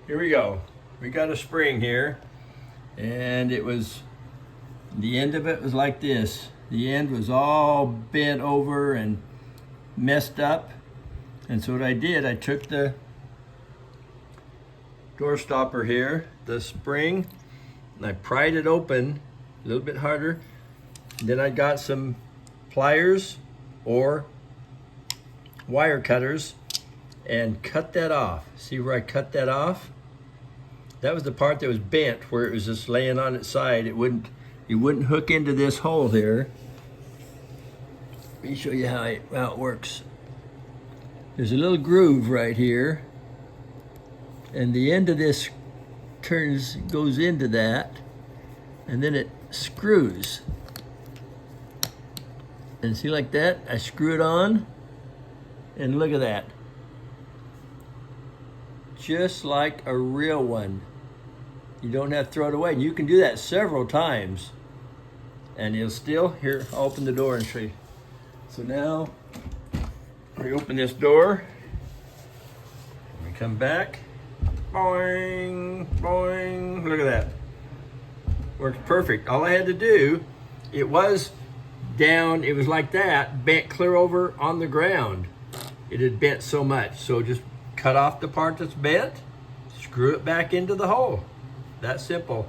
Here we go. We got a spring here, and the end of it was like this. The end was all bent over and messed up. And so what I did, I took the door stopper here, the spring, and I pried it open a little bit harder. And then I got some pliers or wire cutters and cut that off. See where I cut that off? That was the part that was bent, where it was just laying on its side. It wouldn't hook into this hole here. Let me show you how it works. There's a little groove right here, and the end of this goes into that, and then it screws. And see, like that, I screw it on, and look at that. Just like a real one. You don't have to throw it away. And you can do that several times, and it'll still, here, I'll open the door and show you. So now, we open this door, we come back, boing, boing, look at that. Works perfect. All I had to do, it was down, it was like that, bent clear over on the ground. It had bent so much. So just cut off the part that's bent, screw it back into the hole. That simple.